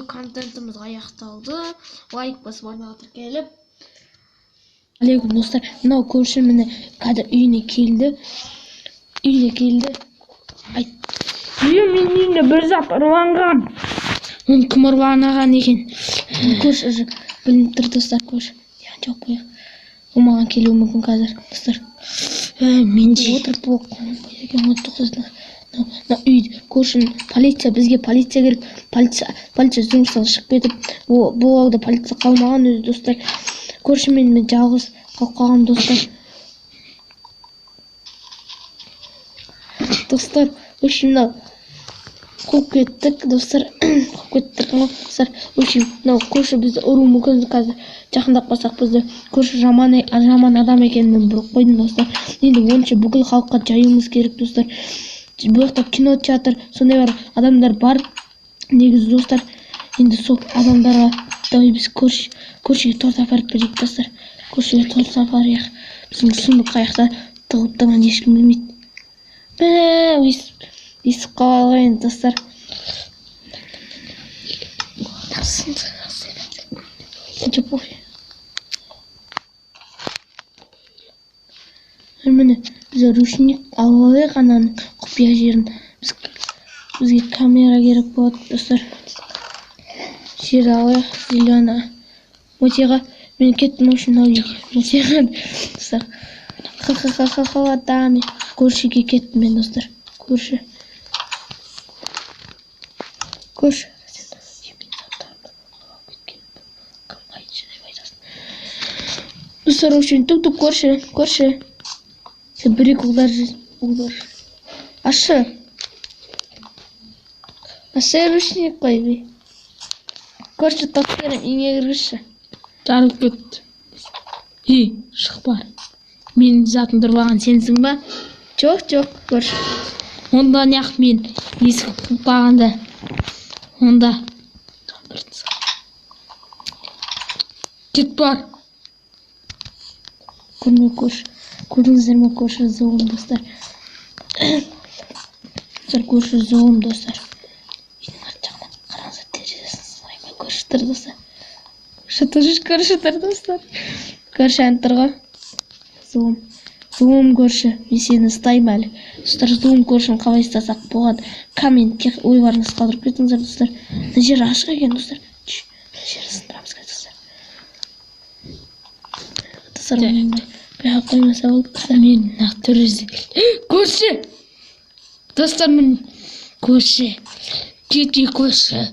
Контентіміз аяқталды. Лайк басып арнаға тіркеліп. Алейкум достар, мынау көршім міне қазір үйіне келді. Мен үйіне бір зат ұрланған. Оны кім ұрланған екен? Көрші білініп тұр достар, көрші. Жоқ қояқ. Ол маған келуі мүмкін қазір достар. Мен же отырып болып үйді көршін полиция, бізге полиция керек. Полиция жұмыстан шығып кетіп, бұл ауылда полиция қалмаған өзі достар. Көршімен мен жалғыз қалып қалғам достар. Достар, мынау қуып кеттік достар. Мынау көрші бізді ұру мүмкін қазір. Жақындап қалсақ бізді көрші жаман адам екенін біліп қойдым достар. Енді онша бүкіл халыққа жаюымыз керек достар. Бұл жақта кинотеатр, сондай бар адамдар бар. Негізі достар, енді сол адамдарға біз көршіге торт апарып берейік достар. Көршіге торт апарайық. Біздің сұмдық қаяқта тығып тұрған ешкім білмейді. Есіп қала енді достар. Міне біз ручник алып алайық ананың құпия жерін. Бізге камера керек болады достар. Жер алайық, зелена. Мотиға мен кеттім үшін алайық. Мотиға достар. Ха-ха-ха-ха-ха дами. Көршіге кеттім мен достар. Көрші. Достар үшін түк көрші. Бір-ек ұлдар. Ашы ручник қой бей. Көрші топ берем, үйге кіргізші. Жарылып кетті. Шық бар. Менің затымды ұрлаған сенсің ба? Жоқ, көрші. Онда неғып мен есік құлпағанда. Онда. Кет бар. Көрдіңіздер ме көрші зұлым достар. Көрші зұлым достар. Үйдің арт жағынан қараңыздар, терезесін сылаймай көрші тұр достар. Көрші тұр достар. Көрші ән тұрға. Зұлым көрші. Мен сені ұстаймын әлі. Достар, зұлым көршін қалай ұстасақ болады. Комментке ойларыңыз қалдырып кетіңіздер достар. Мына жер ашық екен достар. Жер сындырамыз достар. Достар, бәйға қоймаса болды достар. Мен терезе. Көрші! Достар, мен көрші. Кете көрші.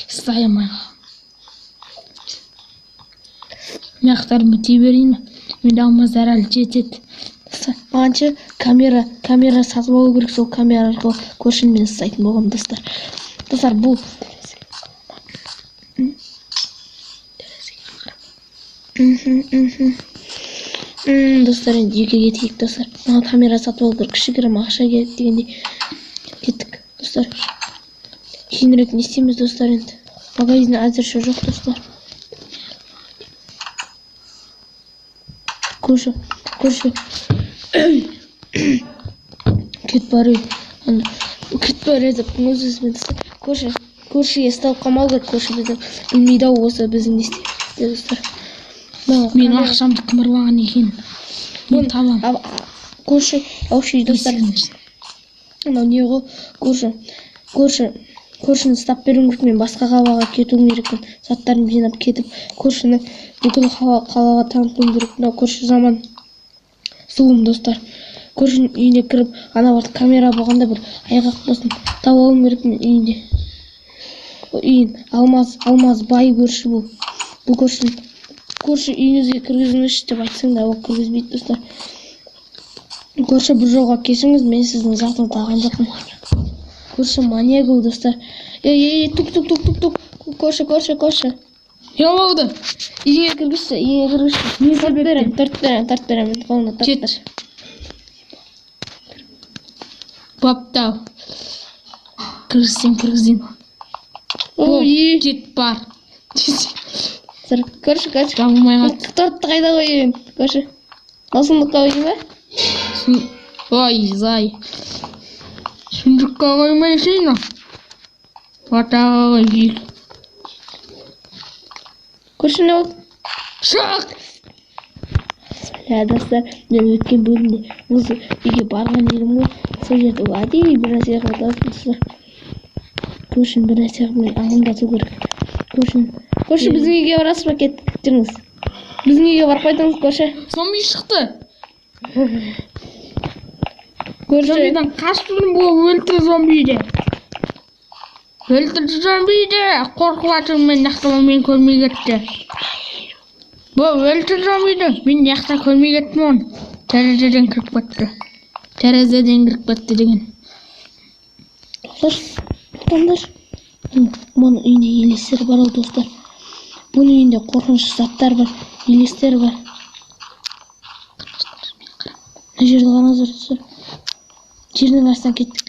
Ұстаймайға. Мияқтарымы тей берейін. Мен алмаздар әлі жетеді. Мағанша камера сатып алу керек, сол камера арқылы көршін мен ұстайтын болғам достар. Достар, бұл достар, енді жеке кетейік достар. Маған камера сатып алу керек, кішігірім ақша керек дегендей кеттік достар. Кейінірек не істейміз достар енді. Магазин әзірше жоқ достар. Көрші. Кет бар деп өзімізбен достар. Көршіге ұсталып қалмау керек, көрші біздің білмейді ау осы біздің не істейді достар. Мен ақшамды кім ұрлаған екен. Мен табам. Көрші, ауши достар. Мынау не ғой, көршіні ұстап беруім керек, мен басқа қалаға кетуім керек. Заттарын жинап кетіп, көршіні бүкіл қалаға танытуым керек. Мынау көрші жаман зұлым достар. Көршінің үйіне кіріп, ана бар камера болғанда бір айғақ болсын тауып алуым керек мен үйінде. Үйін алмаз бай көрші бұл. Бұл көрші үйіңізге кіргізіңізші деп айтсаң да ол кіргізбейді достар. Көрші бір жолға кешіңіз, мен сіздің затыңызды алған жоқпын. Көрші маньяк ол достар. Тук. Көрші. Не болды? Үйіңе кіргізші. Торт берем. Қолына торт бер. Баптау. Кіргізсең. Кет бар. Көрші. Жабылмай қат. Тортты қайда қойын? Көрші. Осындыққа қойын ба? Ой, зай. Шындыққа қоймайсың. Атағы Көрші не болды? Шық! Достар, мен өткен бөлімде осы үйге барған едім ғой. Сол жерде әдейі бір нәрсе қылып достар. Көршін бір нәрсе қылып аңдату керек. Көрші біздің үйге барасыз ба? Кеттік жүріңіз. Біздің үйге барып қайтыңыз, көрші. Зомби шықты. Көрші. Зомбидан қаштым бұл өлтір зомбиді. Өлтір зомбиді. Қорқып атырмын мен нақтылы мен көрмей кетті. Бұл өлтір зомбиді. Мен нақта көрмей кеттім оны. Терезеден кіріп кетті. Терезеден кіріп кетті деген. Достар. Бұның үйінде елестер бар ау достар. Бұның үйінде қорқынышты заттар бар, елестер бар. Мына жерді қараңыздар достар. Жердің астынан кеттік.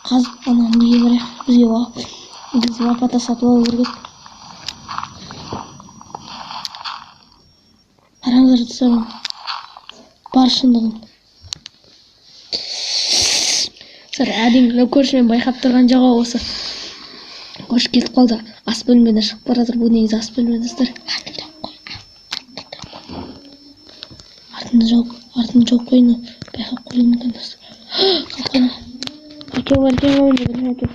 Қазып ананы неге барайық? Бізге лопата сатып алу керек. Қараңыздар достар. Бар шындығын. Әдемі көршімен байқап тұрған жағы осы. Көрші кетіп қалды. Ас бөлмеден шығып бара жатыр. Бұл негізі ас бөлме достар. Артын жауып қойын. Байқап қойын мүмкін достар. Қалқаны. Әкеу бар екен ғой білмей әкеу.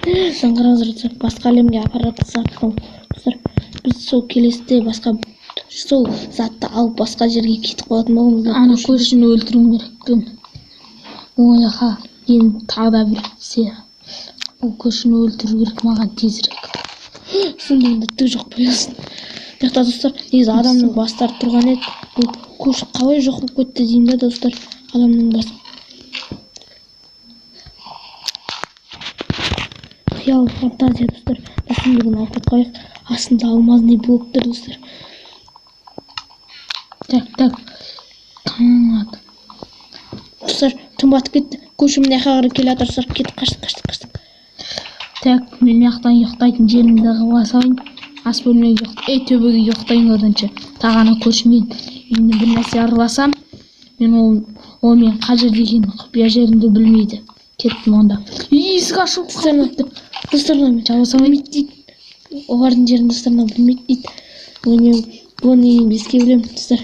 Қараңыздар достар. Басқа әлемге апаратын заттың достар. Біз сол келесіде басқа сол затты алып басқа жерге кетіп қалатын болғымыз. Ана көршіні өлтіруім керек. Ойға енді тағы да бір сен. Бұл көршіні өлтіру керек маған тезірек. Сонда түк жоқ қоясын. Жақта достар, негізі адамның бастары тұрған еді. Бұл көрші қалай жоқ болып кетті деймін да достар. Адамның басы. Қиял фантазия достар. Басындығын алып қойық. Астында алмазный блоктар достар. Так. Қаңат. Достар, түн батып кетті. Көрші міне қағыры келе атыр достар. Кетіп қаштық. Так, мен яқтан ұйықтайтын жерімді қыласайын. Ас бөлмеге төбеге ұйықтайын оданша. Тағана көршімен енді бір нәрсе араласам, мен ол мен қажыр деген құпия жерімді білмейді. Кеттім онда. Есік ашылып кетті. Достарына мен жабасамайды дейді. Олардың жерін достарына білмейді дейді. Бұны ең беске білемін достар.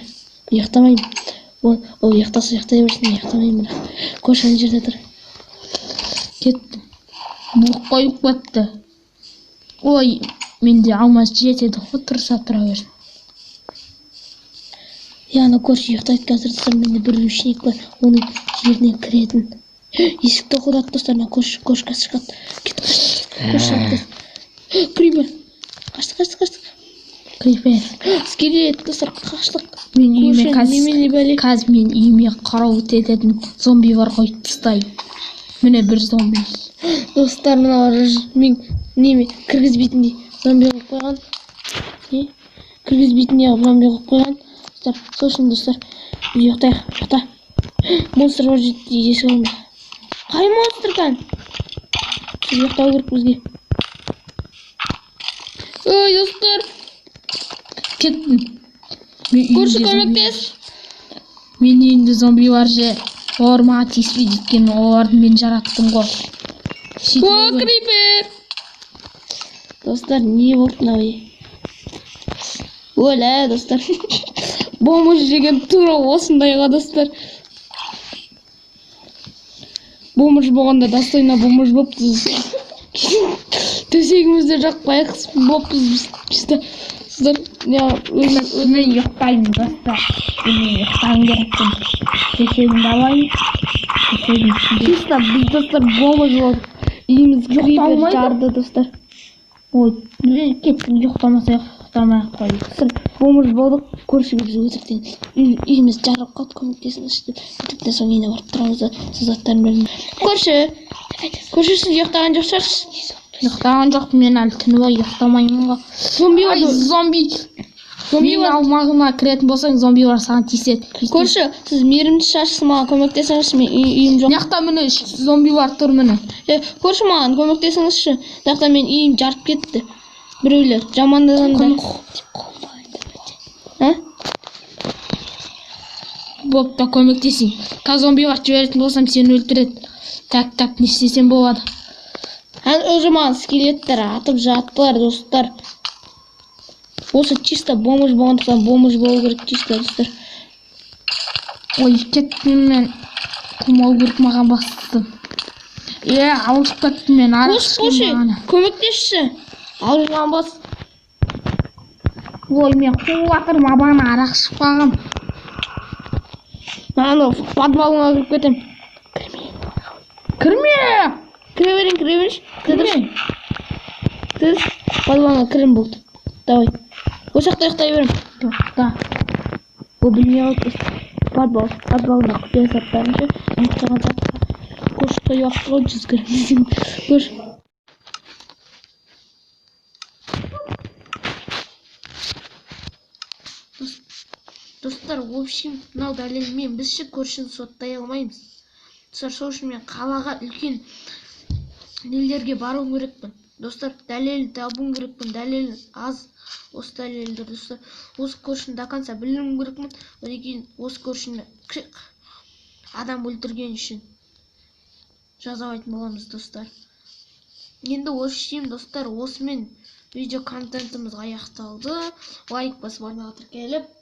Ұйықтамаймын. Ол ұйықтаса ұйықтай берсін, ұйықтамаймын. Көрші ана жерде тұр. Кеттім. Бұл қойып кетті. Ой, менде алмаз жетеді ғой, тұрса тұра берсін. Ана көрші ұйықтайды қазір достар, менде бір ручник бар, оның жеріне кіретін. Есікті құлдады достар, көрші қазір шығады. Көрші шығады. Крипер. Қаштық. Крипер. Скелет достар, қаштық. Мен үйіме қарау ететін зомби бар ғой, тыстайын. Міне бір зомби. Достар, мына мен неме кіргізбейтіндей зомби қойып қойған. Кіргізбейтіндей зомби қойып қойған. Достар, сол үшін достар, ұйықта. Монстр бар жетті есік алдында. Қай монстр кән? Сіз ұйықтау керек бізге. Ой, достар. Кеттім. Көрші көмектес. Мен үйімде зомби бар же. Олар маған тиіспейді екен, оларды мен жараттым ғой. Крипер. Достар, не болды мынау? Өлә, достар. Бомж жеген тура осындайға достар. Бомж болғанда достойна бомж болыппыз. Төсегімізде жақпайық болыппыз. Достар, мен ұйықтаймын достар. Мен ұйықтайын керекпін. Төсегімді алайын. Чисто біз достар бомж болдық. Үйіміз крипер жарды достар. Ой, кеттім, ұйықтамай қойдық. Бомж болдық, көрші біз өтіріктен. Үйіміз жарып қалды, көмектесіңізші. Өтіріктен соң үйіне барып тұрамыз да, сызаттарын бермей. Көрші сіз ұйықтаған жоқ шығарсыз? Ұйықтаған жоқ, мен әлі түні бойы ұйықтамаймын ғой. Зомби бар. Зомби. Мен аумағыма кіретін болсаң, зомби бар саған тиіседі. Көрші, сіз мейірімді шашсыз, маған көмектесіңізші, мен үйім жоқ. Мынақта міне зомби бар тұр міне. Көрші, маған көмектесіңізші. Мынақта мен үйім жарып кетті. Біреулер жамандағандар. Бопта көмектесейін. Қазір зомби бар жіберетін болсам сені өлтіреді. Так, не істесем болады. Уже маған скелеттер атып жаттылар, достар. Осы чисто бомж болғандықтан бомж болу керек чисто, достар. Ой, кеттім мен. Қумау керек маған бастым. Алысып кеттім мен. Қош, көмектесші. Ал жан бас. Ой, мен қуып жатырмын, абаны арақ ішіп қалғам. Маған подвалыңа кіріп кетем. Кірме! Кіре беріңші. Тез, подвалыңа кірім болды. Давай. Осы жақта ұйықтай берем. Да. Ол білмей қалып подвалында құпия заттарынша ұмытқан затқа көшіп уақытқа ғой 100 кірім. Көш. Достар, в общем, мынау дәлелмен біз ше көршіні соттай алмаймыз. Достар, сол үшін мен қалаға үлкен нелерге баруым керекпін. Достар, дәлел табуым керекпін. Дәлел аз. Осы дәлелдер, достар. Осы көршіні до конца білуім керекпін. Одан кейін осы көршіні адам өлтірген үшін жазалайтын боламыз, достар. Енді осы достар, осымен видео контентіміз аяқталды. Лайк басып ойнауға тіркеліп